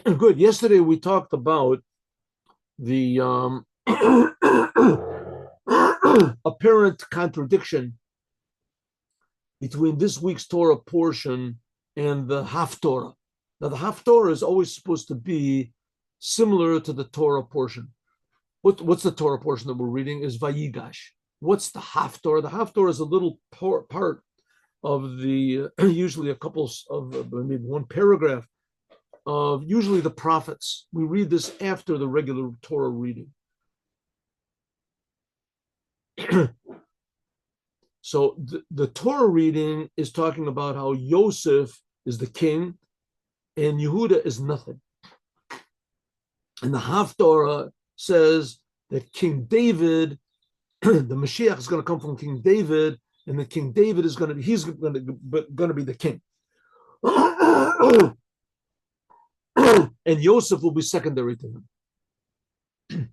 Good. Yesterday we talked about the apparent contradiction between this week's Torah portion and the Haftorah. Now, the Haftorah is always supposed to be similar to the Torah portion. What's the Torah portion that we're reading is Vayigash. What's the Haftorah? The Haftorah is a little part of the, usually a couple of, maybe one paragraph of usually the prophets. We read this after the regular Torah reading. So the Torah reading is talking about how Yosef is the king and Yehuda is nothing. And the Haftorah says that King David, the Moshiach is going to come from King David, and the King David is going to be the king. And Yosef will be secondary to him.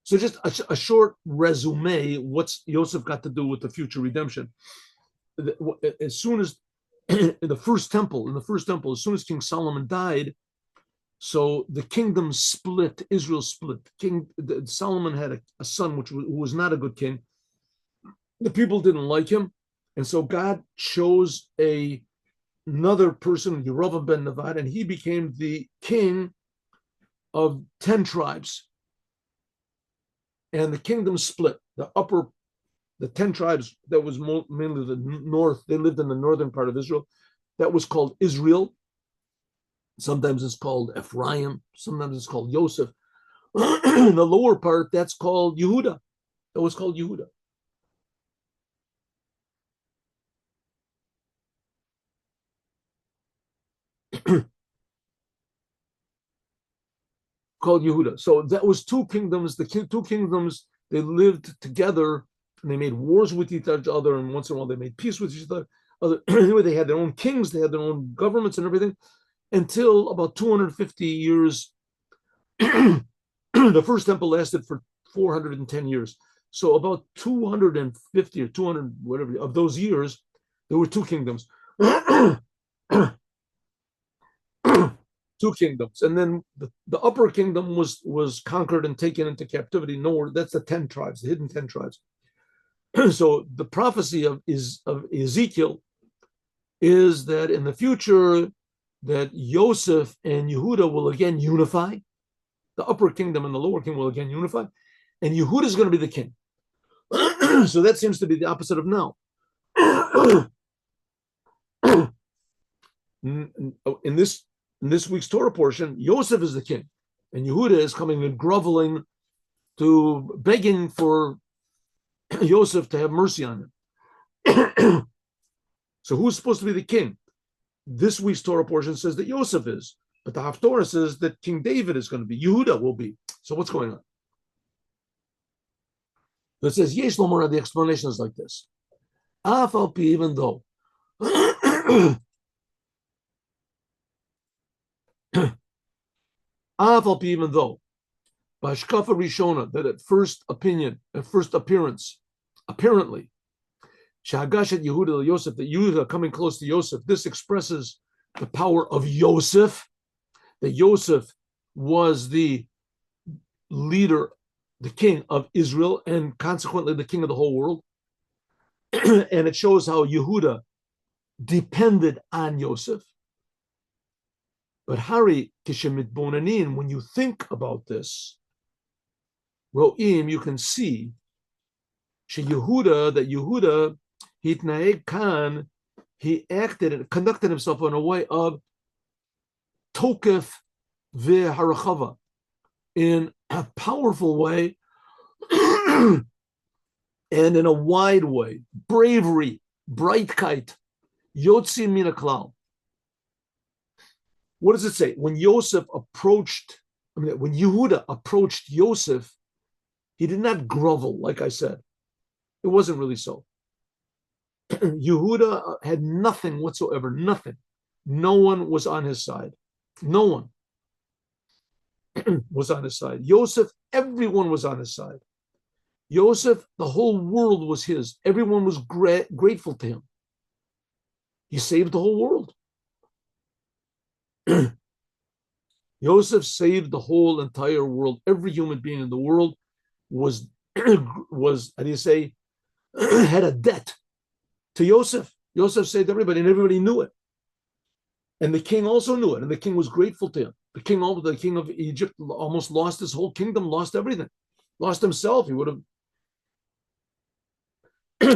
So just a short resume, what's Yosef got to do with the future redemption? As soon as in the first temple, as soon as King Solomon died, so the kingdom split, Israel split. Solomon had a son who was not a good king. The people didn't like him, and so God chose another person, Yerovam ben Nevat, and he became the king of 10 tribes. And the kingdom split. The 10 tribes that was mainly the north, they lived in the northern part of Israel. That was called Israel. Sometimes it's called Ephraim. Sometimes it's called Yosef. The lower part, that's called Yehuda. That was called Yehuda. Called Yehuda. So that was two kingdoms. Two kingdoms, they lived together and they made wars with each other, and once in a while they made peace with each other. Anyway, they had their own kings, they had their own governments and everything, until about 250 years. The first temple lasted for 410 years. So about 250 or 200, whatever, of those years, there were two kingdoms. Two kingdoms, and then the upper kingdom was conquered and taken into captivity. Nowhere. That's the 10 tribes, the hidden 10 tribes. So the prophecy of Ezekiel is that in the future that Yosef and Yehuda will again unify. The upper kingdom and the lower kingdom will again unify, and Yehuda is going to be the king. So that seems to be the opposite of now. In this week's Torah portion, Yosef is the king, and Yehuda is coming and groveling to begging for Yosef to have mercy on him. So who's supposed to be the king? This week's Torah portion says that Yosef is, but the Haftorah says that King David is going to be, Yehuda will be. So what's going on? It says, Yesh Lomar, the explanation is like this. Even though even though Bashkafa Rishona, that at first appearance, apparently, Shagashat Yehuda Yosef, that Yehuda coming close to Yosef, this expresses the power of Yosef, that Yosef was the leader, the king of Israel, and consequently the king of the whole world. And it shows how Yehuda depended on Yosef. But Hari Kishemit Bonanin, when you think about this, Ro'im, you can see that Yehuda, Hitnaeg Khan, he acted and conducted himself in a way of Tokef Ve'harachava, in a powerful way and in a wide way. Bravery, Breitkeit, Yotzi Mina Klal. What does it say? When Yehuda approached Yosef, he did not grovel, like I said. It wasn't really so. Yehuda had nothing whatsoever, nothing. No one was on his side. No one was on his side. Yosef, everyone was on his side. Yosef, the whole world was his. Everyone was grateful to him. He saved the whole world. Yosef saved the whole entire world. Every human being in the world was was, how do you say, had a debt to Yosef. Yosef saved everybody, and everybody knew it. And the king also knew it, and the king was grateful to him. The king of Egypt almost lost his whole kingdom, lost everything, lost himself. He would have.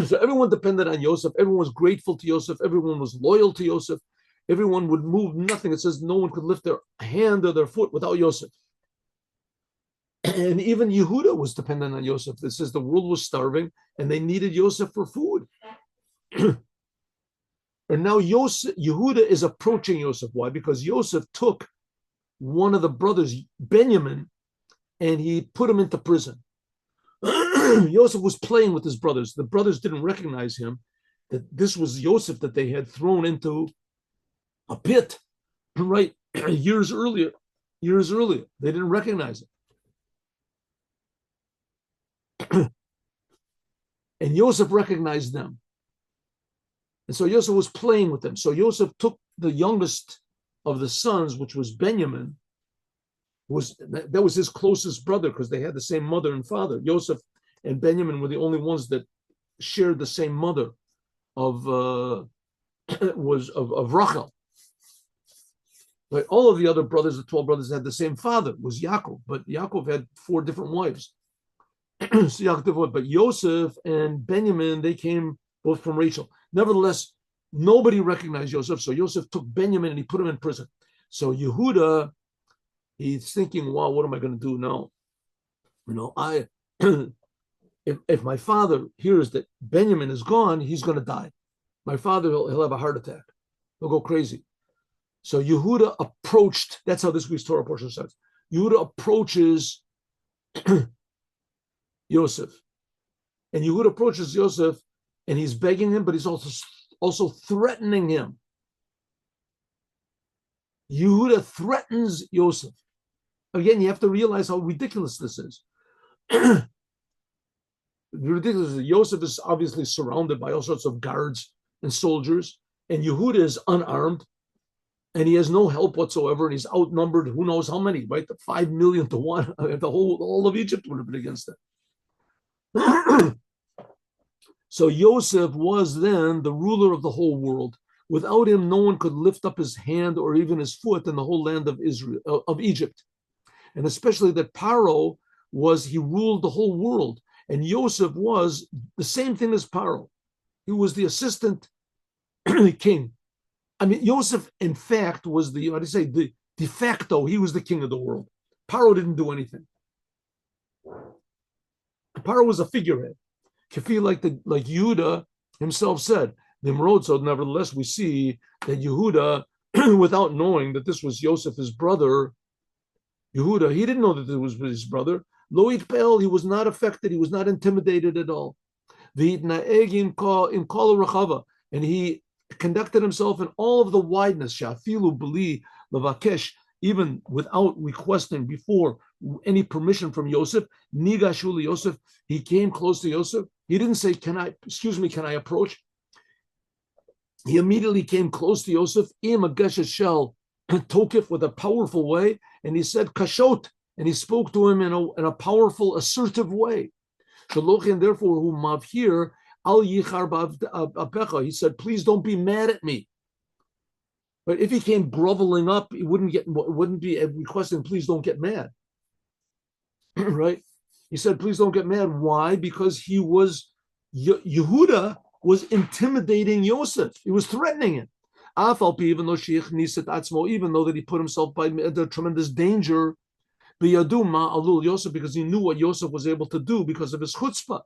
So everyone depended on Yosef. Everyone was grateful to Yosef. Everyone was loyal to Yosef. Everyone would move nothing. It says no one could lift their hand or their foot without Yosef. And even Yehuda was dependent on Yosef. It says the world was starving and they needed Yosef for food. And now Yehuda is approaching Yosef. Why? Because Yosef took one of the brothers, Benjamin, and he put him into prison. Yosef was playing with his brothers. The brothers didn't recognize him, that this was Yosef that they had thrown into a pit, right? Years earlier. They didn't recognize it. And Yosef recognized them. And so Yosef was playing with them. So Yosef took the youngest of the sons, which was Benjamin, that was his closest brother because they had the same mother and father. Yosef and Benjamin were the only ones that shared the same mother of Rachel. But all of the other brothers, the 12 brothers, had the same father, was Yaakov. But Yaakov had 4 different wives. But Yosef and Benjamin, they came both from Rachel. Nevertheless, nobody recognized Yosef. So Yosef took Benjamin and he put him in prison. So Yehuda, he's thinking, wow, what am I going to do now? If my father hears that Benjamin is gone, he's going to die. My father, he'll have a heart attack. He'll go crazy. So Yehuda approached, that's how this week's Torah portion says. Yehuda approaches Yosef. And Yehuda approaches Yosef and he's begging him, but he's also threatening him. Yehuda threatens Yosef. Again, you have to realize how ridiculous this is. Ridiculous. Yosef is obviously surrounded by all sorts of guards and soldiers, and Yehuda is unarmed, and he has no help whatsoever, and he's outnumbered who knows how many, right? 5 million to 1. All of Egypt would have been against it. So Yosef was then the ruler of the whole world. Without him, no one could lift up his hand or even his foot in the whole land of Israel, of Egypt. And especially that Paro he ruled the whole world. And Yosef was the same thing as Paro. He was the assistant king. I mean, Yosef, in fact, was the de facto, he was the king of the world. Paro didn't do anything. Paro was a figurehead. Like Yehuda himself said, Nimrod. So nevertheless, we see that Yehuda, without knowing that this was Yosef, his brother, Yehuda, he didn't know that it was his brother. Lo itpel, he was not affected. He was not intimidated at all. And he conducted himself in all of the wideness, shafilu beli levakesh, even without requesting before any permission from Yosef. Nigashu Yosef, he came close to Yosef. He didn't say, can I approach? He immediately came close to Yosef, shel tokif, with a powerful way, and he said, kashot, and he spoke to him in a powerful, assertive way. And therefore, who mavhir al yichar ba'apecha, he said, please don't be mad at me. But if he came groveling up, he wouldn't be requesting, please don't get mad. Right? He said, please don't get mad. Why? Because Yehuda was intimidating Yosef. He was threatening him. Even though that he put himself by the tremendous danger, Yosef, because he knew what Yosef was able to do because of his chutzpah.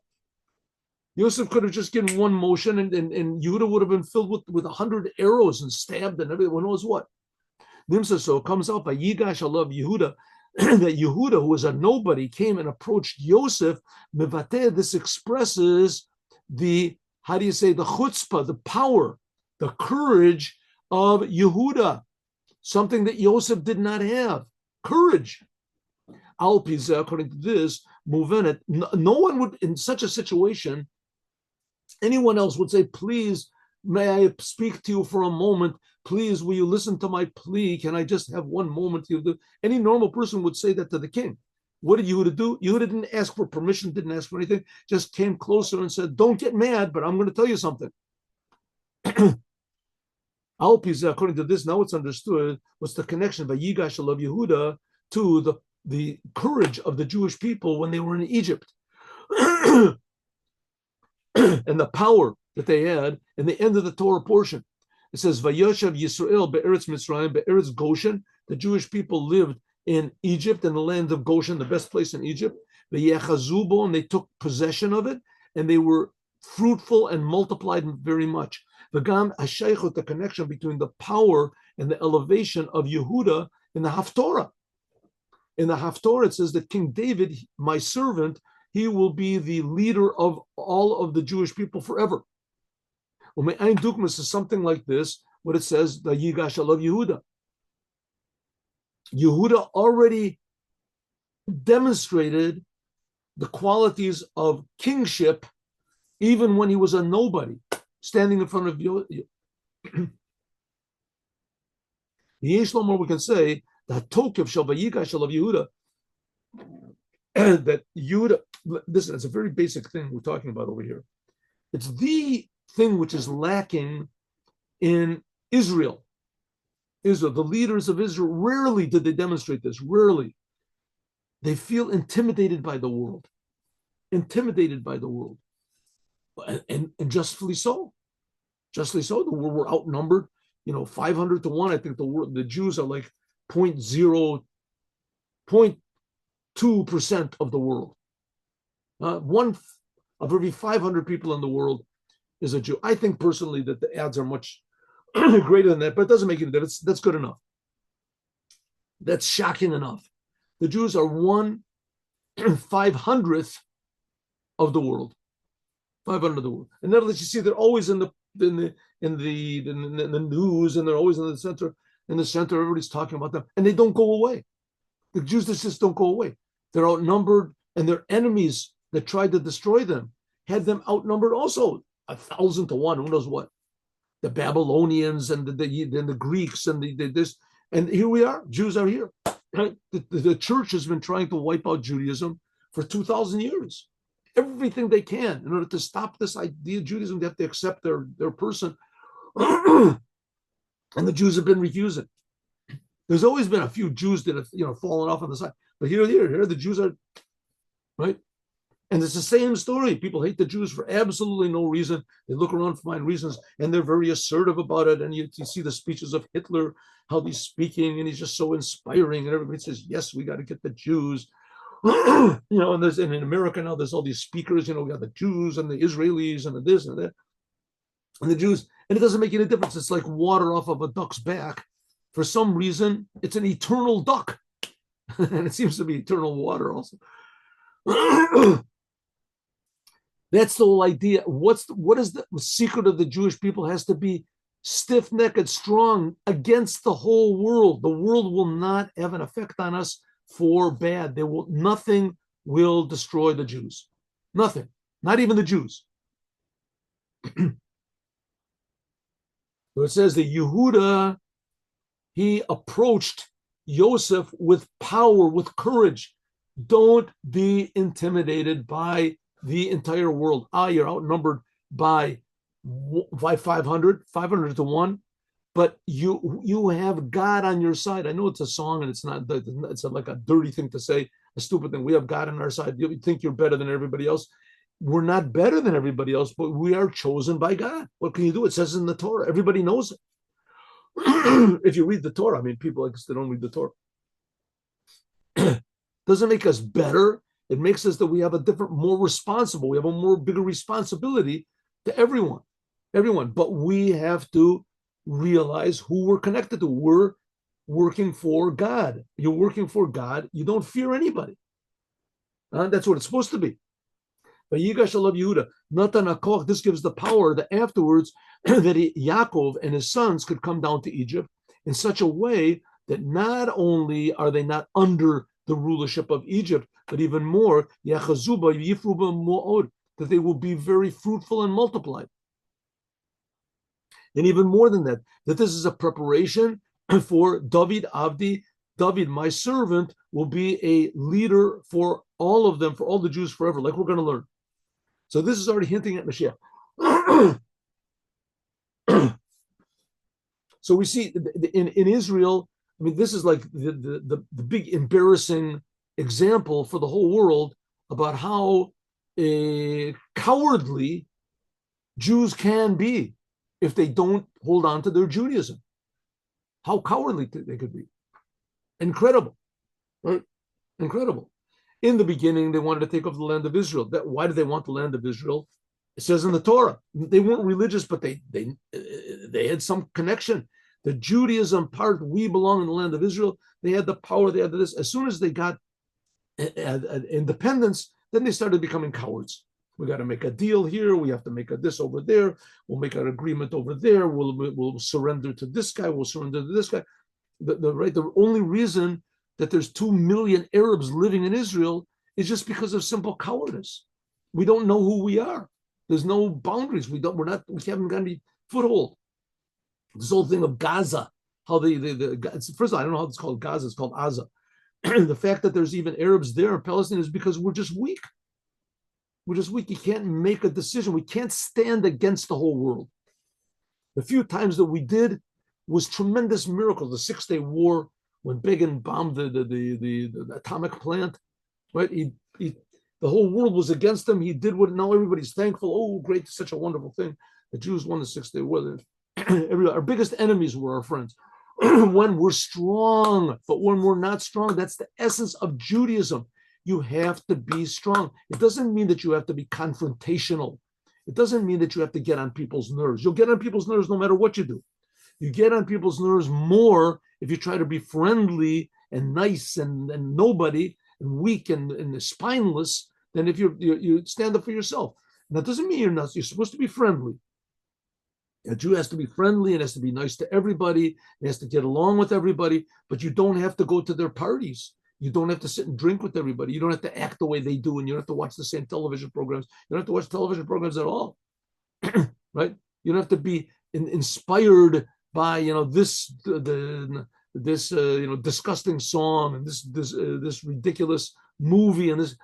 Yosef could have just given one motion and Yehuda would have been filled with 100 arrows and stabbed and everyone knows what. Nimsa, so it comes out by Yigash, I love Yehuda, that Yehuda, who was a nobody, came and approached Yosef. Mevate, this expresses the chutzpah, the power, the courage of Yehuda, something that Yosef did not have. Courage. Al-Pizah, according to this, Muvenet, no one would, in such a situation, anyone else would say, please may I speak to you for a moment? Please, will you listen to my plea? Can I just have one moment? Any normal person would say that to the king. What did Yehuda do? Yehuda didn't ask for permission, didn't ask for anything, just came closer and said, don't get mad, but I'm going to tell you something. According to this, now it's understood what's the connection by Yigash of Yehuda to the courage of the Jewish people when they were in Egypt. And the power that they had in the end of the Torah portion. It says, Vayoshav Yisrael be'eretz Mitzrayim be'eretz Goshen. The Jewish people lived in Egypt, in the land of Goshen, the best place in Egypt. Ve'yechazubo, and they took possession of it, and they were fruitful and multiplied very much. V'gam hashaychut, the connection between the power and the elevation of Yehuda in the Haftorah. In the Haftorah, it says that King David, my servant, he will be the leader of all of the Jewish people forever. Ume'ain Dukmas is something like this, what it says, the Yigash alav Yehuda. Yehuda already demonstrated the qualities of kingship even when he was a nobody, standing in front of Yehuda. We can say that Tokev shall Yigash alav Yehuda, that Yehuda, listen, it's a very basic thing we're talking about over here. It's the thing which is lacking in Israel. The leaders of Israel, rarely did they demonstrate this, rarely. They feel intimidated by the world. Intimidated by the world. And justly so. Justly so. The world were outnumbered, 500 to 1. I think the Jews are like 0.2% of the world. One of every 500 people in the world is a Jew. I think personally that the odds are much greater than that, but it doesn't make any difference. That's good enough. That's shocking enough. The Jews are 1/500th of the world. 500 of the world. And nevertheless, you see they're always in the news, and they're always in the center. In the center, everybody's talking about them, and they don't go away. The Jews just don't go away. They're outnumbered, and their enemies that tried to destroy them had them outnumbered also 1,000 to 1. Who knows what? The Babylonians and the Greeks and this, and here we are. Jews are here. Right? The church has been trying to wipe out Judaism for 2,000 years. Everything they can in order to stop this idea of Judaism. They have to accept their person, and the Jews have been refusing. There's always been a few Jews that have fallen off on the side, but here the Jews are right. And it's the same story. People hate the Jews for absolutely no reason. They look around to find reasons, and they're very assertive about it. And you see the speeches of Hitler, how he's speaking, and he's just so inspiring. And everybody says, yes, we got to get the Jews. And in America now, there's all these speakers, we got the Jews and the Israelis and the this and that. And the Jews, and it doesn't make any difference. It's like water off of a duck's back. For some reason, it's an eternal duck. And it seems to be eternal water also. That's the whole idea. What is the secret of the Jewish people? Has to be stiff-necked, strong against the whole world. The world will not have an effect on us for bad. Nothing will destroy the Jews. Nothing. Not even the Jews. So it says that Yehuda, he approached Yosef with power, with courage. Don't be intimidated by the entire world. You're outnumbered by 500 to 1, but you have God on your side. I know it's a song and it's like a dirty thing to say, a stupid thing. We have God on our side. You think you're better than everybody else. We're not better than everybody else, but we are chosen by God. What can you do? It says in the Torah. Everybody knows it. If you read the Torah, people like us, they don't read the Torah. Doesn't make us better. It makes us that we have a different, more responsible. We have a bigger responsibility to everyone. But we have to realize who we're connected to. We're working for God. You're working for God. You don't fear anybody. That's what it's supposed to be. But Yigash alav Yehuda, Natan Akoch, this gives the power that afterwards that Yaakov and his sons could come down to Egypt in such a way that not only are they not under the rulership of Egypt, but even more, that they will be very fruitful and multiplied. And even more than that, that this is a preparation for David Avdi. David, my servant, will be a leader for all of them, for all the Jews forever, like we're going to learn. So this is already hinting at Mashiach. So we see in Israel, I mean, this is like the big embarrassing example for the whole world about how cowardly Jews can be if they don't hold on to their Judaism. How cowardly they could be. Incredible, right? Incredible. In the beginning, they wanted to take over the land of Israel. Why did they want the land of Israel? It says in the Torah. They weren't religious, but they had some connection. The Judaism part, we belong in the land of Israel. They had the power, they had this. As soon as they got independence, then they started becoming cowards. We got to make a deal here. We have to make this over there. We'll make an agreement over there. We'll surrender to this guy. We'll surrender to this guy. The only reason that there's 2 million Arabs living in Israel is just because of simple cowardice. We don't know who we are. There's no boundaries. We haven't got any foothold. This whole thing of Gaza, how first of all, I don't know how it's called Gaza, it's called Aza. The fact that there's even Arabs there in Palestine is because we're just weak. We're just weak. You can't make a decision. We can't stand against the whole world. The few times that we did was tremendous miracle. The 6-Day War, when Begin bombed the atomic plant, right? The whole world was against him. He did what now everybody's thankful. Oh, great, such a wonderful thing. The Jews won the 6-Day War. Our biggest enemies were our friends. When we're strong, but when we're not strong, that's the essence of Judaism. You have to be strong. It doesn't mean that you have to be confrontational. It doesn't mean that you have to get on people's nerves. You'll get on people's nerves no matter what you do. You get on people's nerves more if you try to be friendly and nice and nobody and weak and spineless than if you stand up for yourself. And that doesn't mean you're supposed to be friendly. A Jew has to be friendly and has to be nice to everybody. He has to get along with everybody, but you don't have to go to their parties. You don't have to sit and drink with everybody. You don't have to act the way they do, and you don't have to watch the same television programs. You don't have to watch television programs at all, right? You don't have to be inspired by this disgusting song and this ridiculous movie and this.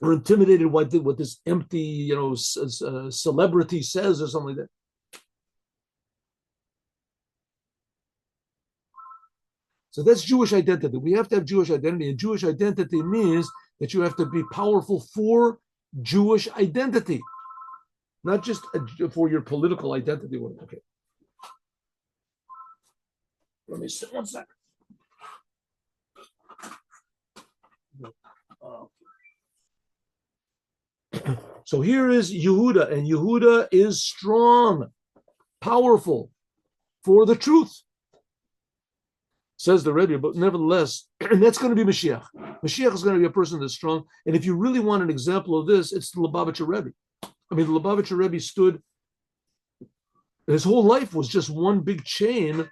Or intimidated by what this empty, celebrity says or something like that. So that's Jewish identity. We have to have Jewish identity. And Jewish identity means that you have to be powerful for Jewish identity, not just for your political identity. Okay. Let me see 1 second. So here is Yehuda, and Yehuda is strong, powerful for the truth, says the Rebbe. But nevertheless, and that's going to be Mashiach. Mashiach is going to be a person that's strong. And if you really want an example of this, it's the Lubavitcher Rebbe. I mean, the Lubavitcher Rebbe stood, his whole life was just one big chain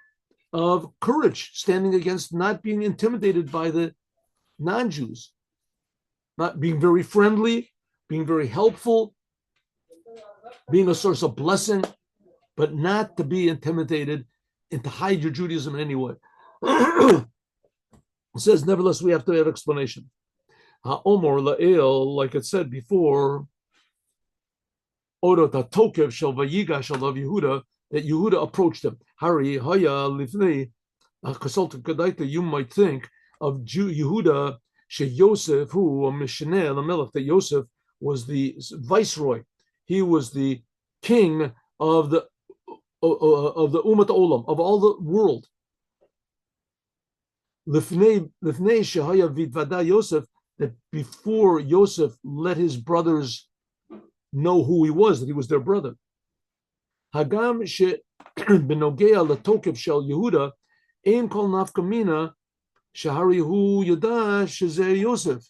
of courage, standing against not being intimidated by the non-Jews, not being very friendly, being very helpful, being a source of blessing, but not to be intimidated and to hide your Judaism in any way. It says, nevertheless, we have to have explanation. Ha'omor la'el, like it said before, Orot ha'tokev shel vayigash alav Yehuda, that Yehuda approached him. Hari haya lifnei kasalta kadaita, you might think of Yehuda she Yosef, who a mishneh lamelech, that Yosef was the viceroy. He was the king of the Umat Olam, of all the world. Lifnei shehaya vidvada Yosef, that before Yosef let his brothers know who he was, that he was their brother. Hagam she benogea latokev shel Yehuda ein kol nafkamina shehari hu yada shezeh Yosef.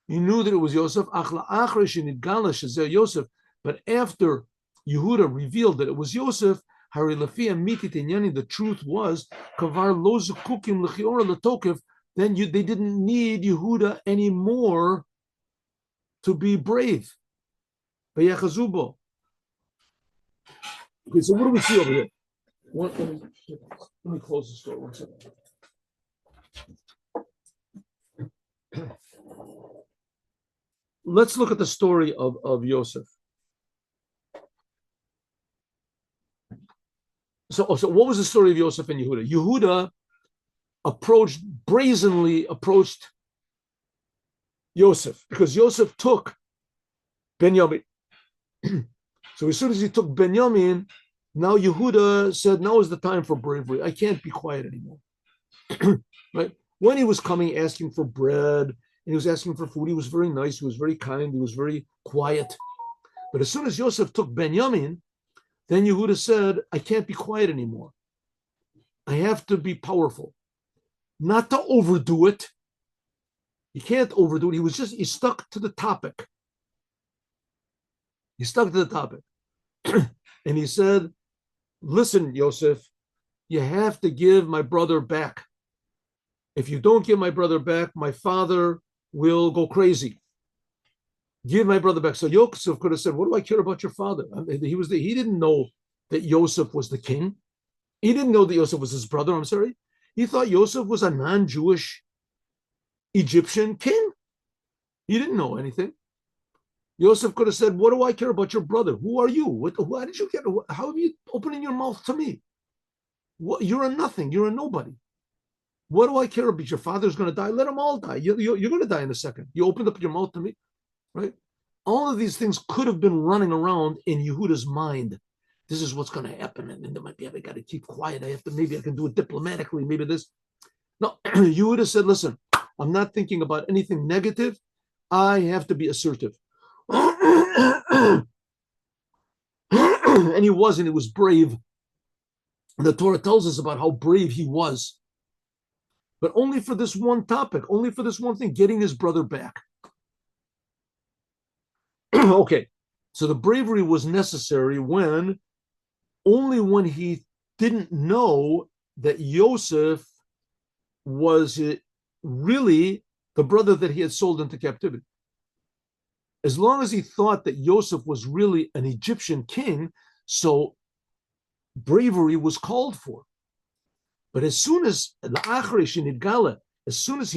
He knew that it was Yosef, but after Yehuda revealed that it was Yosef, the truth was, then they didn't need Yehuda anymore to be brave. Okay, so what do we see over here? Let me close the store 1 second. Let's look at the story of Yosef. So what was the story of Yosef and Yehuda? Yehuda brazenly approached Yosef because Yosef took Benjamin. So as soon as he took Benjamin, now Yehuda said, now is the time for bravery. I can't be quiet anymore. Right? When he was coming asking for bread and he was asking for food, he was very nice, he was very kind, he was very quiet. But as soon as Yosef took Benjamin, then Yehuda said, I can't be quiet anymore. I have to be powerful. Not to overdo it. He can't overdo it. He stuck to the topic. He stuck to the topic. And he said, listen, Yosef, you have to give my brother back. If you don't give my brother back, my father will go crazy. Give my brother back. So Yosef could have said, what do I care about your father? I mean, he didn't know that Yosef was the king. He didn't know that Yosef was his brother, I'm sorry. He thought Yosef was a non-Jewish Egyptian king. He didn't know anything. Yosef could have said, what do I care about your brother? Who are you? Why did you get? How are you opening your mouth to me? You're a nothing. You're a nobody. What do I care about? Your father's going to die. Let them all die. You're going to die in a second. You opened up your mouth to me, right? All of these things could have been running around in Yehuda's mind. This is what's going to happen. And then there might be, I got to keep quiet. Maybe I can do it diplomatically. Maybe this. No, Yehuda said, listen, I'm not thinking about anything negative. I have to be assertive. And he was, and he was brave. The Torah tells us about how brave he was. But only for this one topic, only for this one thing, getting his brother back. Okay, so the bravery was necessary only when he didn't know that Yosef was really the brother that he had sold into captivity. As long as he thought that Yosef was really an Egyptian king, so bravery was called for. But as soon as he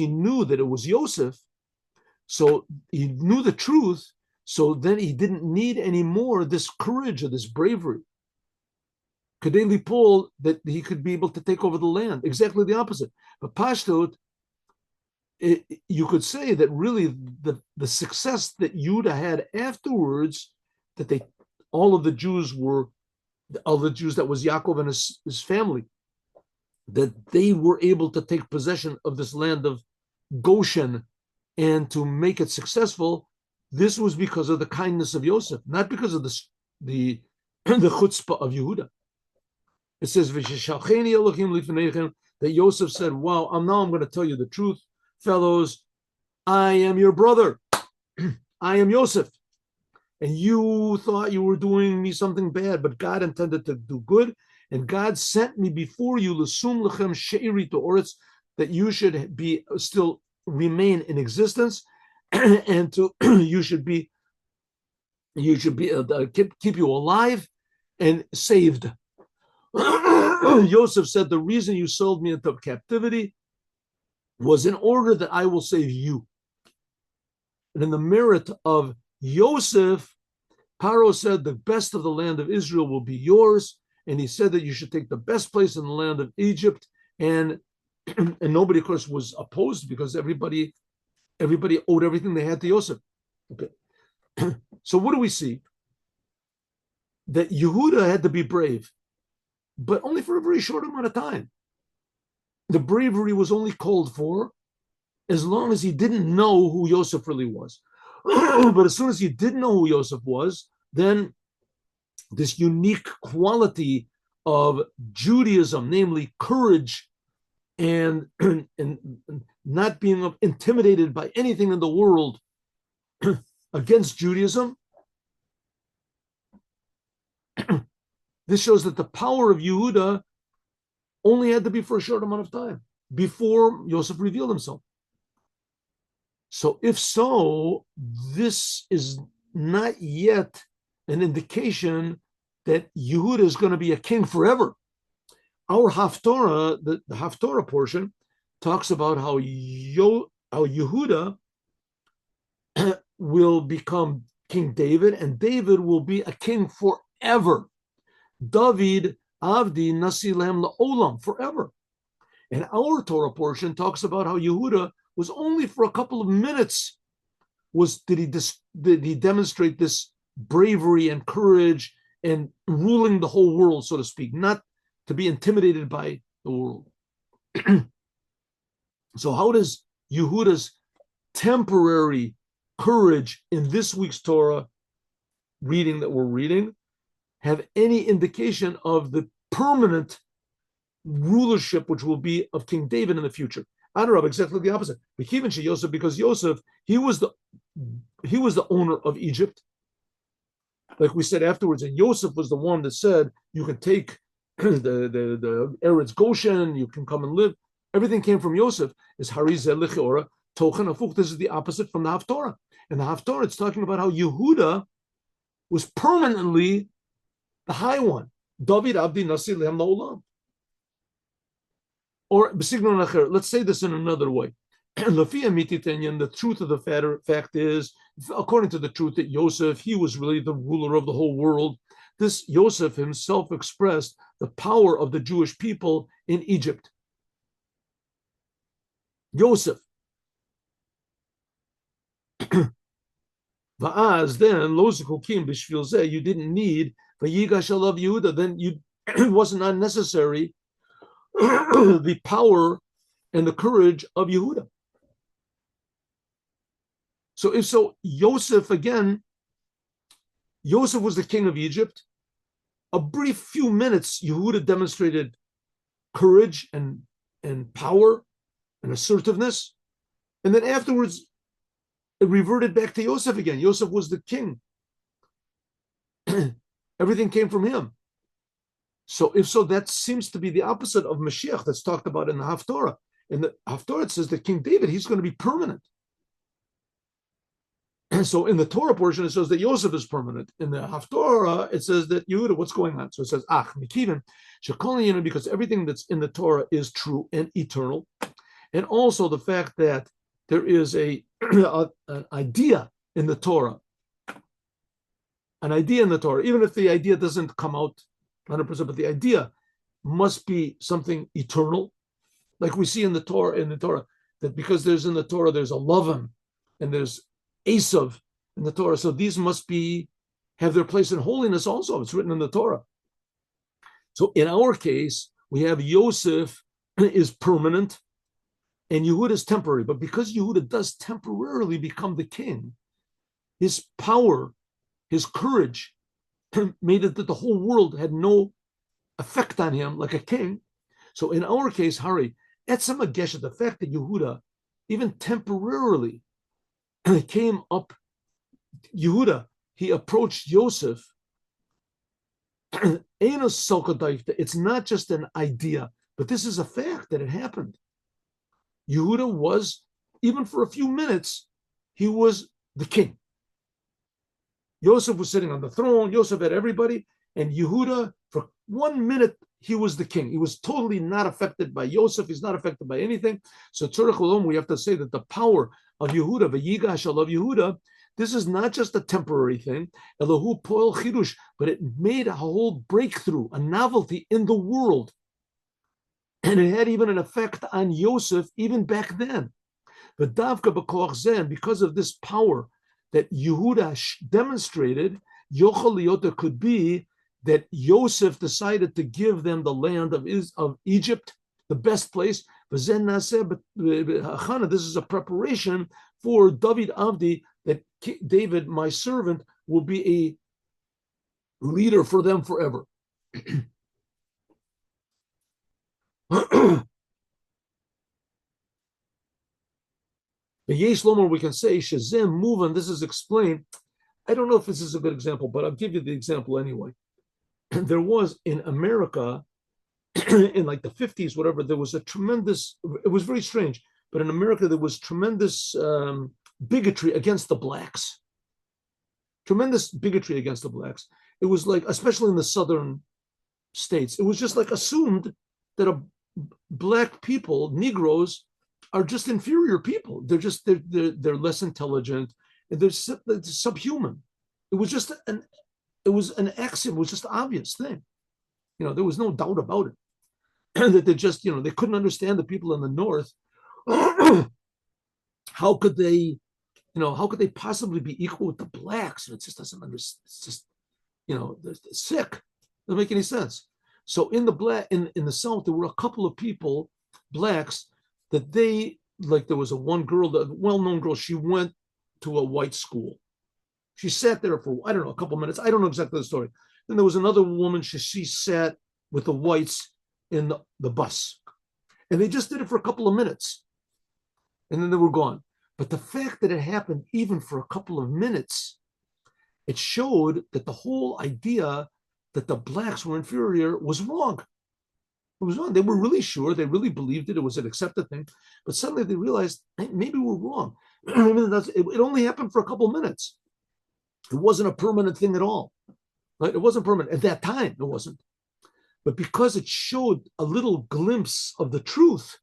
knew that it was Yosef, so he knew the truth, so then he didn't need anymore this courage or this bravery. Kadeli Paul, that he could be able to take over the land. Exactly the opposite. But Pashtot, you could say that really the success that Judah had afterwards, that all of the Jews that was Yaakov and his family, that they were able to take possession of this land of Goshen and to make it successful. This was because of the kindness of Yosef, not because of the chutzpah of Yehuda. It says, that Yosef said, wow, now I'm going to tell you the truth. Fellows, I am your brother. I am Yosef. And you thought you were doing me something bad, but God intended to do good. And God sent me before you, l'sum lechem she'iri to oretz, that you should be still remain in existence, and to you should be keep you alive and saved. Yosef said, the reason you sold me into captivity was in order that I will save you. And in the merit of Yosef, Paro said, the best of the land of Israel will be yours. And he said that you should take the best place in the land of Egypt. And nobody, of course, was opposed because everybody owed everything they had to Yosef. Okay. So what do we see? That Yehuda had to be brave, but only for a very short amount of time. The bravery was only called for as long as he didn't know who Yosef really was. But as soon as he did know who Yosef was, then this unique quality of Judaism, namely courage and not being intimidated by anything in the world against Judaism, this shows that the power of Yehuda only had to be for a short amount of time before Yosef revealed himself. So if so, this is not yet an indication that Yehuda is going to be a king forever. Our Haftorah, the Haftorah portion, talks about how Yehuda will become King David, and David will be a king forever. David Avdi Nasi Lehem La'olam, forever. And our Torah portion talks about how Yehuda was only for a couple of minutes did he demonstrate this bravery and courage and ruling the whole world, so to speak, not to be intimidated by the world. So how does Yehuda's temporary courage in this week's Torah reading that we're reading have any indication of the permanent rulership which will be of King David in the future? Adarab, exactly the opposite. Because Yosef, he was the owner of Egypt. Like we said afterwards, and Yosef was the one that said, you can take the Eretz Goshen, you can come and live. Everything came from Yosef. Is Harizeh Lichora, Tochen Afuk. This is the opposite from the Haftorah. And the Haftorah, it's talking about how Yehuda was permanently the high one. David Abdi Nasi Lehem La'olam. Or let's say this in another way. The truth of the fact is, according to the truth, that Yosef, he was really the ruler of the whole world. This Yosef himself expressed the power of the Jewish people in Egypt. Yosef. Va'az, then, you didn't need Vayigash Alav Yehuda, then it wasn't unnecessary the power and the courage of Yehuda. So if so, Yosef was the king of Egypt. A brief few minutes, Yehuda demonstrated courage and power and assertiveness. And then afterwards, it reverted back to Yosef again. Yosef was the king. Everything came from him. So if so, that seems to be the opposite of Moshiach that's talked about in the Haftorah. In the Haftorah, it says that King David, he's going to be permanent. And so in the Torah portion, it says that Yosef is permanent. In the Haftorah, it says that Yehuda, what's going on? So it says, because everything that's in the Torah is true and eternal. And also the fact that there is an idea in the Torah. An idea in the Torah, even if the idea doesn't come out 100%, but the idea must be something eternal. Like we see in the Torah, that because there's in the Torah, there's a Lavan and there's Esav in the Torah. So these must have their place in holiness also. It's written in the Torah. So in our case, we have Yosef is permanent and Yehuda is temporary. But because Yehuda does temporarily become the king, his power, his courage made it that the whole world had no effect on him like a king. So in our case, Hari, etzem hageshet, the fact that Yehuda, even temporarily, came up, Yehuda, he approached Yosef. It's not just an idea, but this is a fact that it happened. Yehuda was, even for a few minutes, he was the king. Yosef was sitting on the throne, Yosef had everybody, and Yehuda, for 1 minute, he was the king. He was totally not affected by Yosef. He's not affected by anything. So Tzorech Olam, we have to say that the power of Yehuda, Vayigash Alav Yehuda, this is not just a temporary thing, Elohu Poel Chidush, but it made a whole breakthrough, a novelty in the world. And it had even an effect on Yosef even back then. But Davka B'koach Zeh, because of this power that Yehuda demonstrated, Yochel Liyota could be that Yosef decided to give them the land of Egypt, the best place. This is a preparation for David Avdi, that David, my servant, will be a leader for them forever. The Yesh Lomar, we can say, Shazim Muvan, this is explained. I don't know if this is a good example, but I'll give you the example anyway. There was in America, in like the 50s, whatever, there was a tremendous, it was very strange, but in America, there was tremendous bigotry against the blacks. Tremendous bigotry against the blacks. it was like, especially in the southern states, it was just like assumed that black people, Negroes, are just inferior people. They're less intelligent and they're subhuman. It was just an axiom. It was just an obvious thing. There was no doubt about it. That they just, they couldn't understand the people in the North. How could they, how could they possibly be equal with the blacks? It just doesn't understand. It's just, they're sick. Doesn't make any sense. So in the South, there were a couple of people, blacks, that there was one girl, the well-known girl, she went to a white school. She sat there for, I don't know, a couple of minutes. I don't know exactly the story. Then there was another woman, she sat with the whites in the bus. And they just did it for a couple of minutes. And then they were gone. But the fact that it happened even for a couple of minutes, it showed that the whole idea that the blacks were inferior was wrong. It was wrong. They were really sure. They really believed it. It was an accepted thing. But suddenly they realized, hey, maybe we're wrong. It only happened for a couple of minutes. It wasn't a permanent thing at all. Right? It wasn't permanent. At that time, it wasn't. But because it showed a little glimpse of the truth,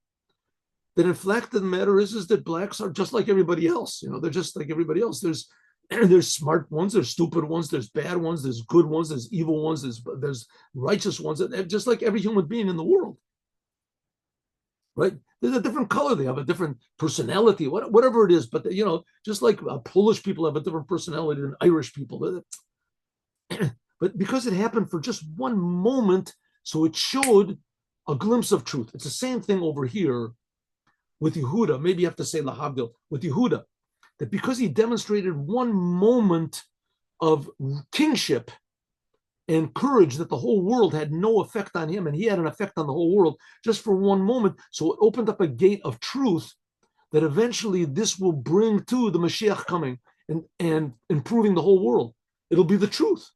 that in fact the matter is that blacks are just like everybody else. They're just like everybody else. There's smart ones, there's stupid ones, there's bad ones, there's good ones, there's evil ones, there's righteous ones, just like every human being in the world. Right? There's a different color, they have a different personality, whatever it is. But just like Polish people have a different personality than Irish people. But because it happened for just one moment, so it showed a glimpse of truth. It's the same thing over here with Yehuda. Maybe you have to say lahavdil with Yehuda, that because he demonstrated one moment of kingship and courage, that the whole world had no effect on him and he had an effect on the whole world just for one moment. So it opened up a gate of truth that eventually this will bring to the Moshiach coming and improving the whole world. It'll be the truth.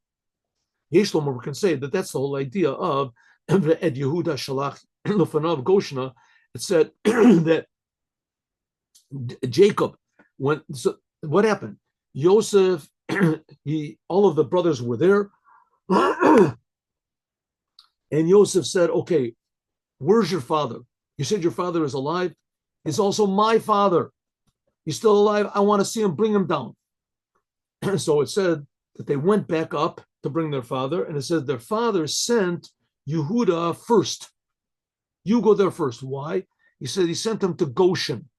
Yeshlomo can say that that's the whole idea of Ed Yehuda Shalach Lefanav Goshna. It said that Jacob so what happened? Yosef, all of the brothers were there. And Yosef said, okay, where's your father? You said your father is alive. He's also my father. He's still alive. I want to see him, bring him down. So it said that they went back up to bring their father. And it says their father sent Yehuda first. You go there first. Why? He said he sent him to Goshen.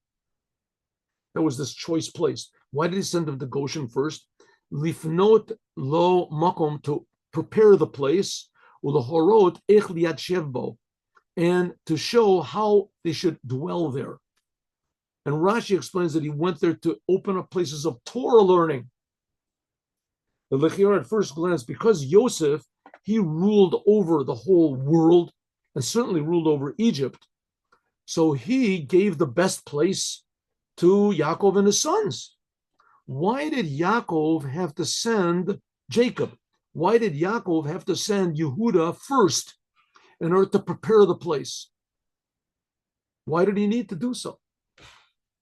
That was this choice place. Why did he send him to Goshen first? Lifnot lo makom, to prepare the place, ulahorot ech liad shevbo, and to show how they should dwell there. And Rashi explains that he went there to open up places of Torah learning. The Lechira at first glance, because Yosef, he ruled over the whole world and certainly ruled over Egypt. So he gave the best place to Yaakov and his sons. Why did Yaakov have to send Jacob? Why did Yaakov have to send Yehuda first in order to prepare the place? Why did he need to do so?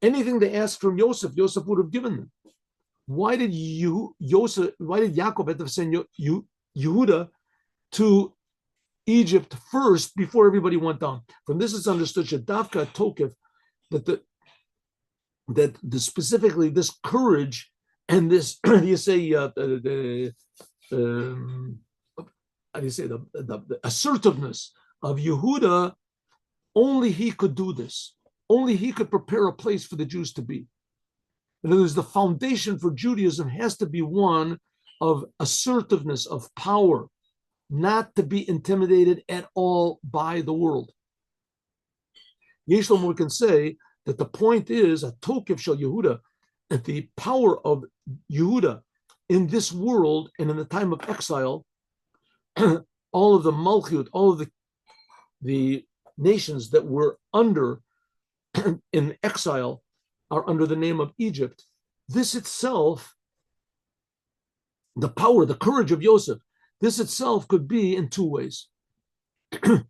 Anything they asked from Yosef, Yosef would have given them. Why did Yaakov have to send Yehuda to Egypt first before everybody went down? From this is understood Shadavka Tokef, that specifically this courage and this, how do you say, the assertiveness of Yehuda, only he could do this. Only he could prepare a place for the Jews to be. In other words, the foundation for Judaism has to be one of assertiveness, of power, not to be intimidated at all by the world. Yeshlomo can say that the point is a tokef shel Yehuda, that the power of Yehuda in this world and in the time of exile, all of the Malchut, all of the nations that were under in exile are under the name of Egypt. This itself, the power, the courage of Yosef, this itself could be in two ways. Two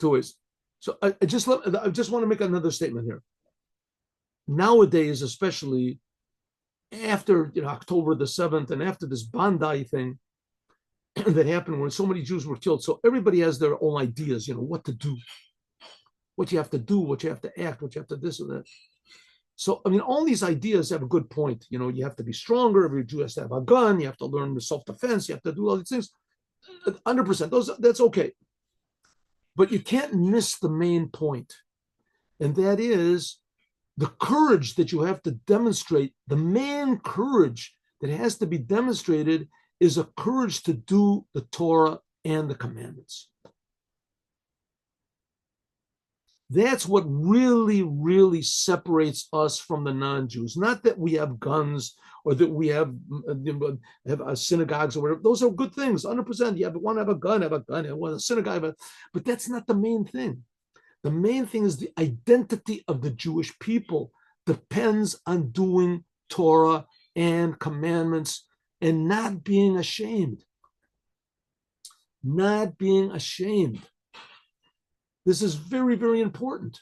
ways. So I just want to make another statement here. Nowadays, especially, after October the 7th and after this Bandai thing that happened when so many Jews were killed. So everybody has their own ideas, what to do, what you have to do, what you have to act, what you have to this and that. So, all these ideas have a good point. You have to be stronger. Every Jew has to have a gun. You have to learn self-defense. You have to do all these things. 100%. That's okay. But you can't miss the main point. And that is the courage that you have to demonstrate. The main courage that has to be demonstrated is a courage to do the Torah and the commandments. That's what really, really separates us from the non-Jews. Not that we have guns or that we have synagogues or whatever. Those are good things, 100%. You want to have a gun, have a synagogue. But that's not the main thing. The main thing is the identity of the Jewish people depends on doing Torah and commandments and not being ashamed. Not being ashamed. This is very, very important.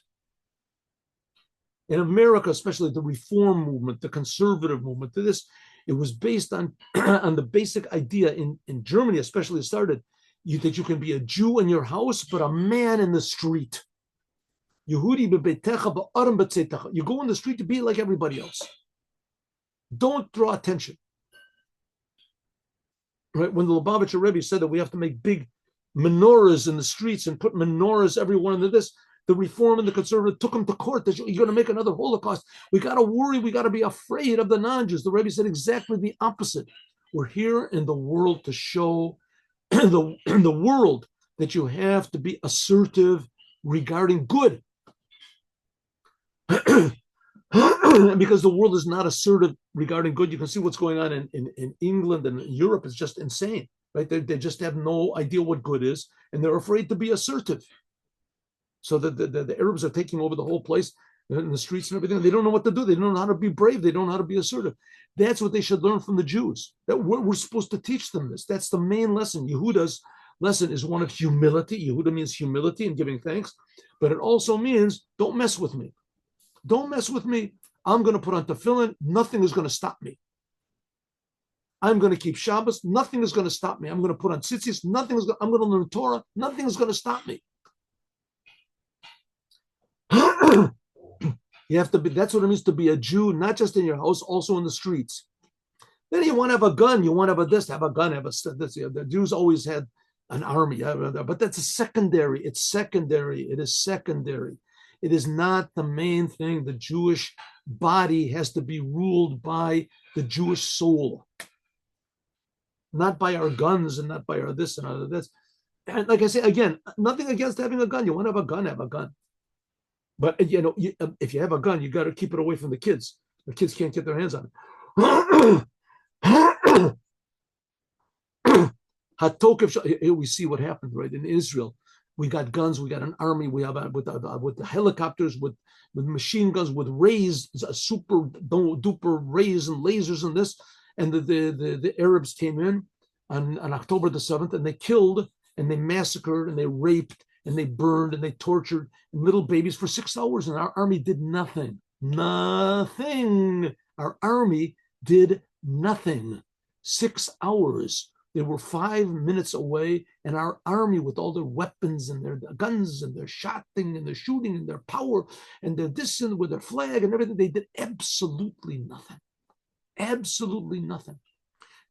In America, especially the reform movement, the conservative movement, it was based on, on the basic idea in Germany, especially it started, that you can be a Jew in your house, but a man in the street. You go in the street to be like everybody else. Don't draw attention. Right? When the Lubavitcher Rebbe said that we have to make big menorahs in the streets and put menorahs everywhere into this, the reform and the conservative took him to court that you're going to make another Holocaust. We got to worry. We got to be afraid of the non-Jews. The Rebbe said exactly the opposite. We're here in the world to show the world that you have to be assertive regarding good. Because the world is not assertive regarding good. You can see what's going on in England and Europe is just insane. Right? They just have no idea what good is, and they're afraid to be assertive. So the Arabs are taking over the whole place in the streets and everything. They don't know what to do. They don't know how to be brave. They don't know how to be assertive. That's what they should learn from the Jews. That we're supposed to teach them this. That's the main lesson. Yehuda's lesson is one of humility. Yehuda means humility and giving thanks, but it also means don't mess with me. Don't mess with me. I'm going to put on tefillin. Nothing is going to stop me. I'm going to keep Shabbos. Nothing is going to stop me. I'm going to put on tzitzis. I'm going to learn Torah. Nothing is going to stop me. You have to be. That's what it means to be a Jew, not just in your house, also in the streets. Then you want to have a gun. You want to have a this, have a gun, have a this. The Jews always had an army, but that's a secondary. It's secondary. It is secondary. It is not the main thing. The Jewish body has to be ruled by the Jewish soul. Not by our guns and not by our this and our this. And like I say, again, nothing against having a gun. You want to have a gun, have a gun. But, if you have a gun, you got to keep it away from the kids. The kids can't get their hands on it. Here we see what happened, right? In Israel, we got guns, we got an army, we have with the helicopters, with machine guns, with rays, super duper rays and lasers and this. And the Arabs came in on October the 7th, and they killed and they massacred and they raped and they burned and they tortured little babies for 6 hours, and our army did nothing. Nothing. Our army did nothing. 6 hours. They were 5 minutes away, and our army, with all their weapons and their guns and their shotting and their shooting and their power and their this and with their flag and everything, they did absolutely nothing. Absolutely nothing.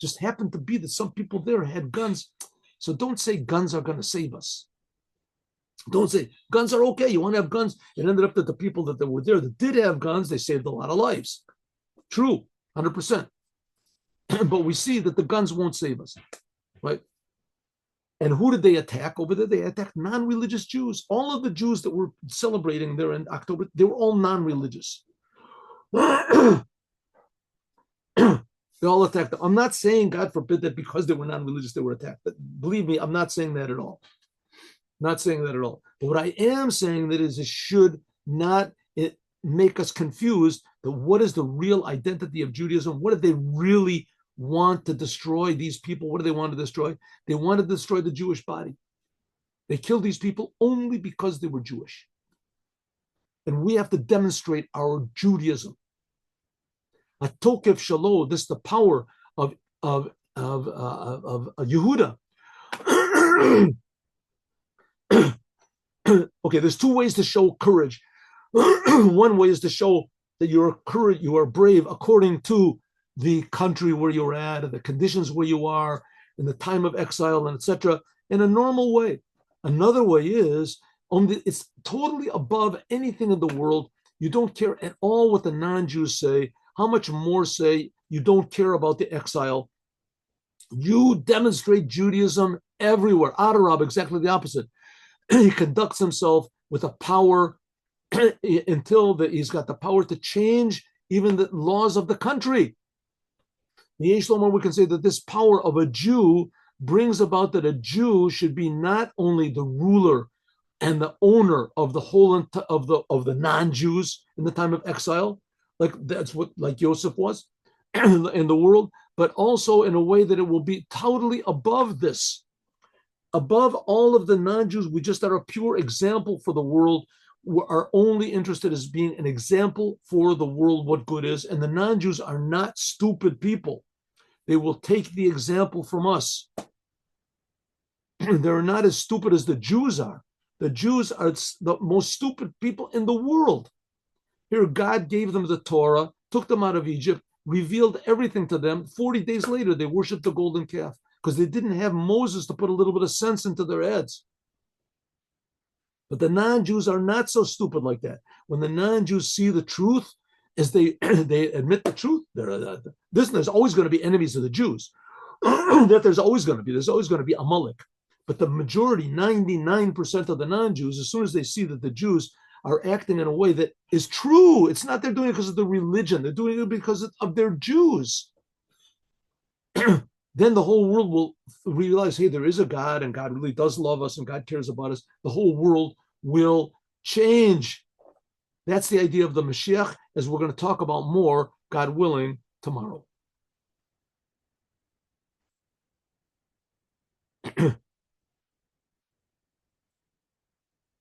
Just happened to be that some people there had guns. So don't say guns are going to save us. Don't say guns are okay. You want to have guns. It ended up that the people that were there that did have guns, they saved a lot of lives. True, 100%. But we see that the guns won't save us, right? And who did they attack over there? They attacked non-religious Jews. All of the Jews that were celebrating there in October, they were all non-religious. They all attacked them. I'm not saying, God forbid, that because they were non-religious, they were attacked. But believe me, I'm not saying that at all. Not saying that at all. But what I am saying that is it should not make us confused that what is the real identity of Judaism? What did they really want to destroy, these people? What do they want to destroy? They want to destroy the Jewish body. They killed these people only because they were Jewish. And we have to demonstrate our Judaism. a tokef shalo, this the power of Yehuda. Okay, there's two ways to show courage. One way is to show that you're courage, you are brave according to the country where you're at, and the conditions where you are, in the time of exile, and etc. In a normal way. Another way is it's totally above anything in the world. You don't care at all what the non-Jews say. How much more say you don't care about the exile? You demonstrate Judaism everywhere. Adarab, exactly the opposite. He conducts himself with a power until he's got the power to change even the laws of the country. We can say that this power of a Jew brings about that a Jew should be not only the ruler and the owner of the whole of the non-Jews in the time of exile, like Joseph was in the world, but also in a way that it will be totally above this, above all of the non-Jews. We just are a pure example for the world. We are only interested as being an example for the world what good is, and the non-Jews are not stupid people. They will take the example from us. They're not as stupid as the Jews are. The Jews are the most stupid people in the world. Here, God gave them the Torah, took them out of Egypt, revealed everything to them. 40 days later, they worshiped the golden calf because they didn't have Moses to put a little bit of sense into their heads. But the non-Jews are not so stupid like that. When the non-Jews see the truth, as they admit the truth, there's always going to be enemies of the Jews. There's always going to be Amalek. But the majority, 99% of the non-Jews, as soon as they see that the Jews are acting in a way that is true, it's not they're doing it because of the religion, they're doing it because of their Jews. Then the whole world will realize, hey, there is a God, and God really does love us, and God cares about us. The whole world will change. That's the idea of the Moshiach, as we're going to talk about more, God willing, tomorrow.